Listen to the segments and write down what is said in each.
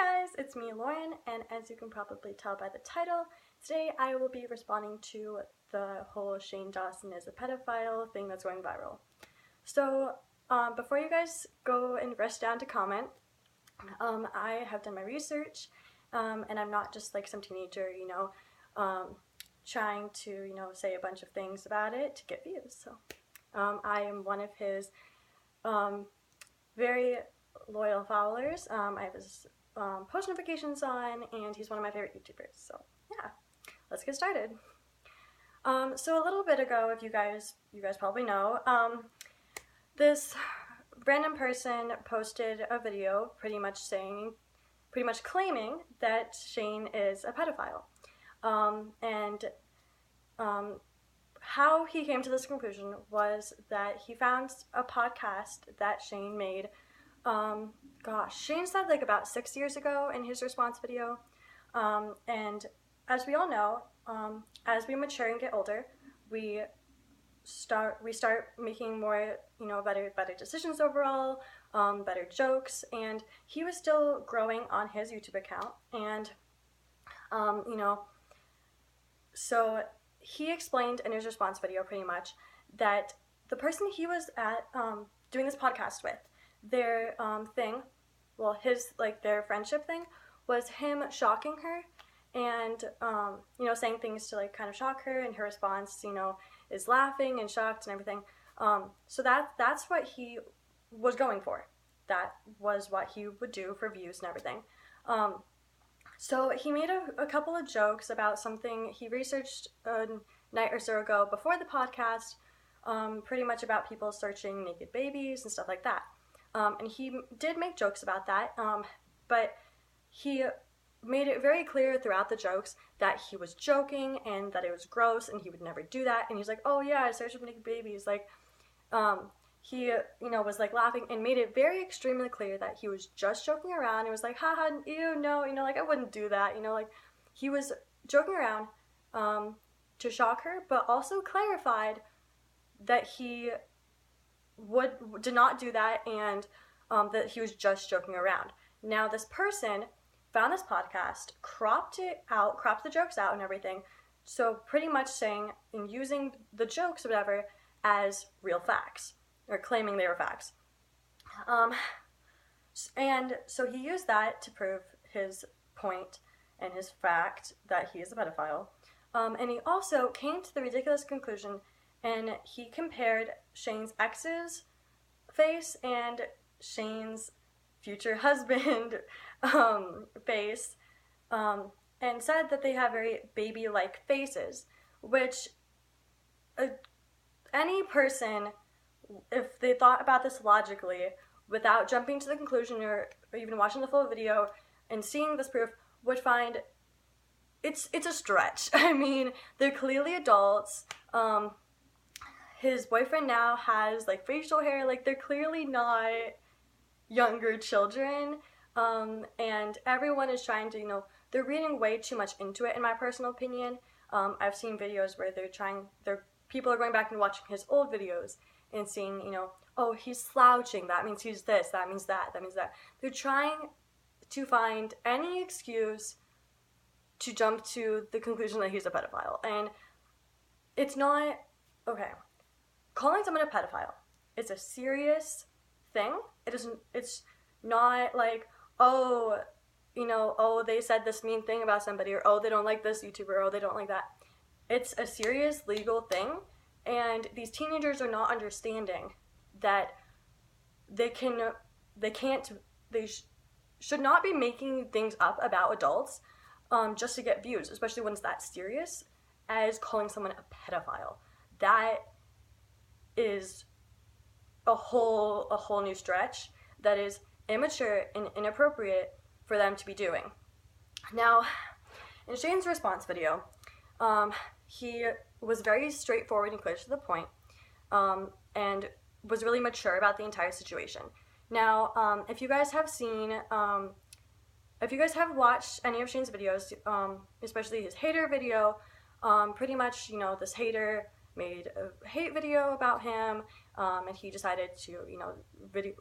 Hey guys, it's me, Lauren, and as you can probably tell by the title, today I will be responding to the whole Shane Dawson is a pedophile thing that's going viral. So, before you guys go and rush down to comment, I have done my research, and I'm not just like some teenager, trying to, say a bunch of things about it to get views. So, I am one of his very loyal followers. I have his post notifications on, and he's one of my favorite YouTubers. So yeah, let's get started. So a little bit ago, if you guys probably know, this random person posted a video pretty much claiming that Shane is a pedophile. How he came to this conclusion was that he found a podcast that Shane made. Shane said like about 6 years ago in his response video. And as we all know, as we mature and get older, we start making more, better decisions overall, better jokes, and he was still growing on his YouTube account, and, so he explained in his response video pretty much that the person he was doing this podcast with, their their friendship thing was him shocking her and, saying things to like kind of shock her, and her response, is laughing and shocked and everything. So that's what he was going for. That was what he would do for views and everything. So he made a couple of jokes about something he researched a night or so ago before the podcast, pretty much about people searching naked babies and stuff like that. And he did make jokes about that, but he made it very clear throughout the jokes that he was joking and that it was gross and he would never do that. And he's like, oh yeah, I searched for naked babies. Like, he, was like laughing and made it very extremely clear that he was just joking around. It was like, haha, ew, no, like I wouldn't do that. Like he was joking around, to shock her, but also clarified that he did not do that, and that he was just joking around. Now this person found this podcast, cropped the jokes out and everything, so pretty much saying and using the jokes or whatever as real facts, or claiming they were facts. And so he used that to prove his point and his fact that he is a pedophile. And he also came to the ridiculous conclusion, and he compared Shane's ex's face and Shane's future husband face, and said that they have very baby-like faces, which any person, if they thought about this logically, without jumping to the conclusion or even watching the full video and seeing this proof, would find it's a stretch. I mean, they're clearly adults. His boyfriend now has like facial hair, like they're clearly not younger children, and everyone is trying to, they're reading way too much into it, in my personal opinion. I've seen videos where people are going back and watching his old videos and seeing, oh, he's slouching, that means he's this, that means that means that. They're trying to find any excuse to jump to the conclusion that he's a pedophile, and it's not, okay. Calling someone a pedophile is a serious thing. It's not like, oh, they said this mean thing about somebody, or oh, they don't like this YouTuber, or oh, they don't like that. It's a serious legal thing, and these teenagers are not understanding that they should not be making things up about adults, just to get views, especially when it's that serious as calling someone a pedophile. That is a whole new stretch that is immature and inappropriate for them to be doing. Now, in Shane's response video, he was very straightforward and clear to the point, and was really mature about the entire situation. Now, if you guys have watched any of Shane's videos, especially his hater video, pretty much, this hater made a hate video about him, and he decided to,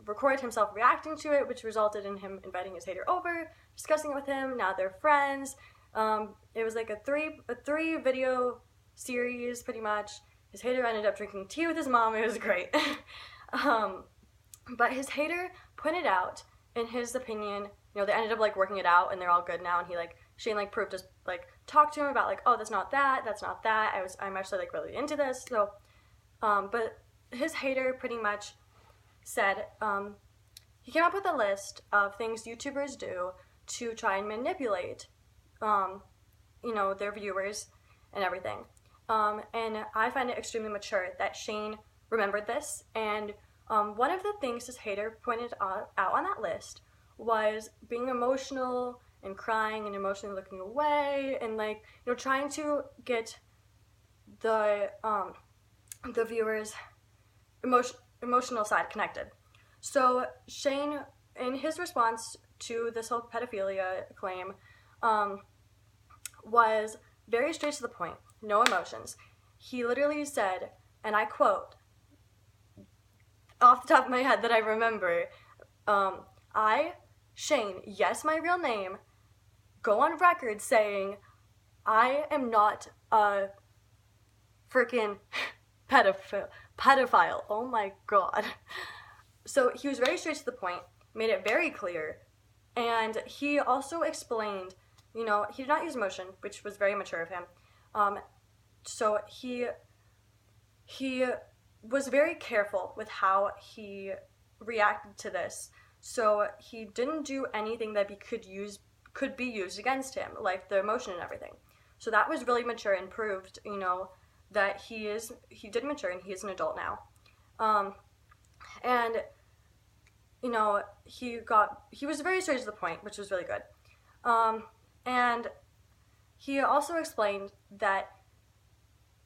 record himself reacting to it, which resulted in him inviting his hater over, discussing it with him. Now they're friends. It was like a three video series, pretty much. His hater ended up drinking tea with his mom. It was great. But his hater pointed out, in his opinion, they ended up like working it out, and they're all good now. And Shane proved, just talked to him about oh, that's not that. I'm actually really into this. So, but his hater pretty much said he came up with a list of things YouTubers do to try and manipulate, their viewers and everything. And I find it extremely mature that Shane remembered this. And one of the things his hater pointed out on that list was being emotional and crying and emotionally looking away and trying to get the viewers' emotional side connected. So Shane, in his response to this whole pedophilia claim, was very straight to the point, no emotions. He literally said, and I quote, off the top of my head that I remember, I, Shane, yes, my real name, go on record saying I am not a freaking pedophile. Oh my god. So he was very straight to the point, made it very clear, and he also explained, he did not use emotion, which was very mature of him. So he was very careful with how he reacted to this. So he didn't do anything that could be used against him, like the emotion and everything. So that was really mature and proved, that he did mature and he is an adult now. And he was very straight to the point, which was really good. And he also explained that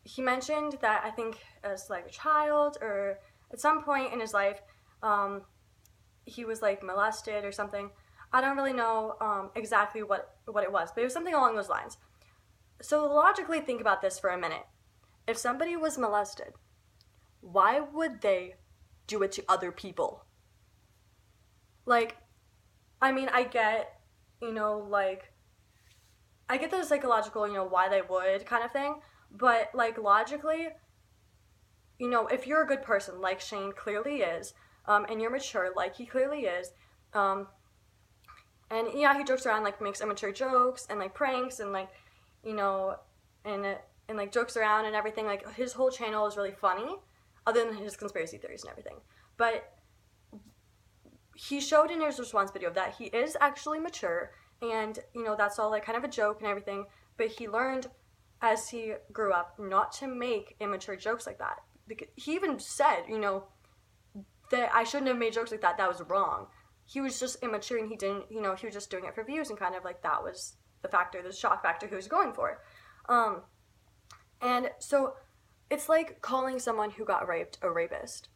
he mentioned that I think as a child or at some point in his life, he was molested or something. I don't really know exactly what it was, but it was something along those lines. So logically think about this for a minute. If somebody was molested, why would they do it to other people? I get, I get the psychological, why they would kind of thing, but logically, if you're a good person, like Shane clearly is, and you're mature, like he clearly is, and yeah, he jokes around, makes immature jokes and pranks and and jokes around and everything. His whole channel is really funny, other than his conspiracy theories and everything. But he showed in his response video that he is actually mature, and that's all kind of a joke and everything. But he learned as he grew up not to make immature jokes like that. He even said, that I shouldn't have made jokes like that. That was wrong. He was just immature, and he didn't, he was just doing it for views, and kind of that was the shock factor he was going for. And so it's calling someone who got raped a rapist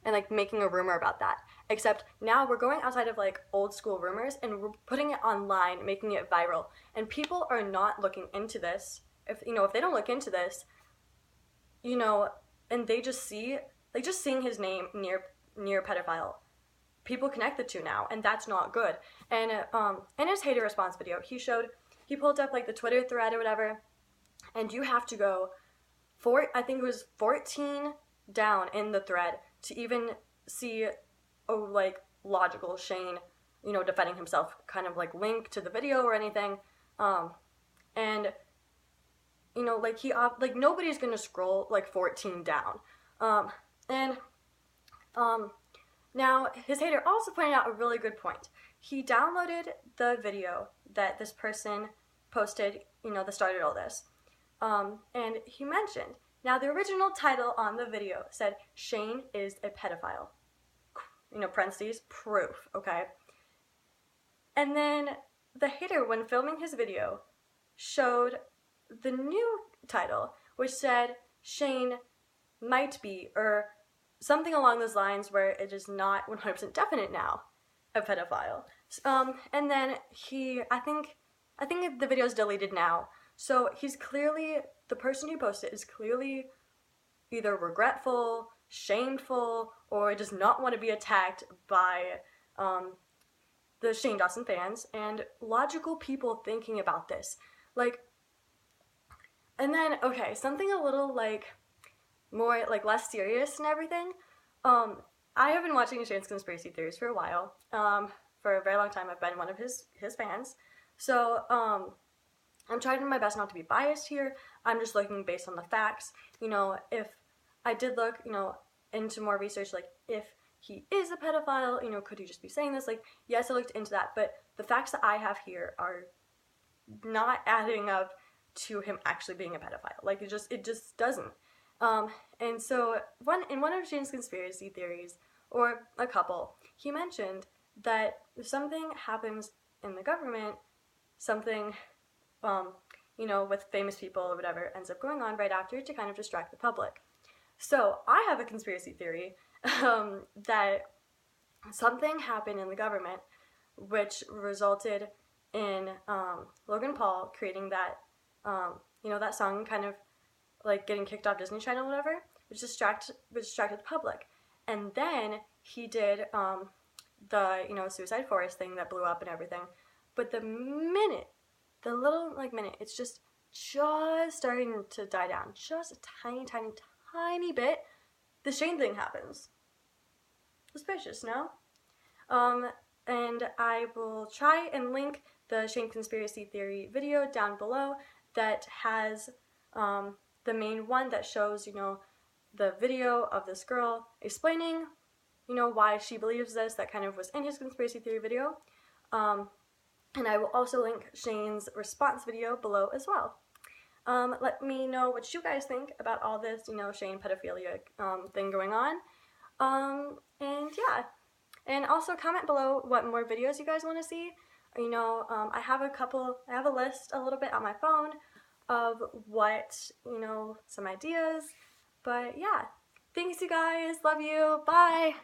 and making a rumor about that. Except now we're going outside of old school rumors and we're putting it online, making it viral. And people are not looking into this. If they don't look into this, and they just see, just seeing his name near pedophile, people connect the two now, and that's not good. And in his hater response video, he pulled up the Twitter thread or whatever, and you have to go I think it was 14 down in the thread to even see a logical Shane, defending himself kind of link to the video or anything. And nobody's gonna scroll 14 down. Now his hater also pointed out a really good point. He downloaded the video that this person posted, that started all this. And he mentioned, now the original title on the video said, Shane is a pedophile. Parentheses, proof, okay? And then the hater, when filming his video, showed the new title, which said, Shane might be, or something along those lines where it is not 100% definite now, a pedophile. And then I think the video is deleted now. So he's clearly, the person who posted is clearly either regretful, shameful, or does not want to be attacked by the Shane Dawson fans and logical people thinking about this. Like, and then, okay, something a little, like, more, like, less serious and everything. I have been watching Shane's conspiracy theories for a while. For a very long time, I've been one of his fans. So, I'm trying my best not to be biased here. I'm just looking based on the facts. You know, if I did look, you know, into more research, like, if he is a pedophile, you know, could he just be saying this? Like, yes, I looked into that, but the facts that I have here are not adding up to him actually being a pedophile. Like, it just doesn't. And so in one of Shane's conspiracy theories, or a couple, he mentioned that if something happens in the government, something, you know, with famous people or whatever ends up going on right after to kind of distract the public. So I have a conspiracy theory that something happened in the government which resulted in Logan Paul creating that, you know, that song, kind of like getting kicked off Disney Channel or whatever, which distracted the public. And then he did the, you know, Suicide Forest thing that blew up and everything. But the little, like, minute, it's just starting to die down, just a tiny bit, the Shane thing happens. Suspicious, no? And I will try and link the Shane conspiracy theory video down below that has the main one that shows, you know, the video of this girl explaining, you know, why she believes this, that kind of was in his conspiracy theory video. And I will also link Shane's response video below as well. Let me know what you guys think about all this, you know, Shane pedophilia thing going on. And yeah. And also comment below what more videos you guys want to see. You know, I have a list a little bit on my phone of what, you know, some ideas. But yeah, thanks you guys, love you, bye!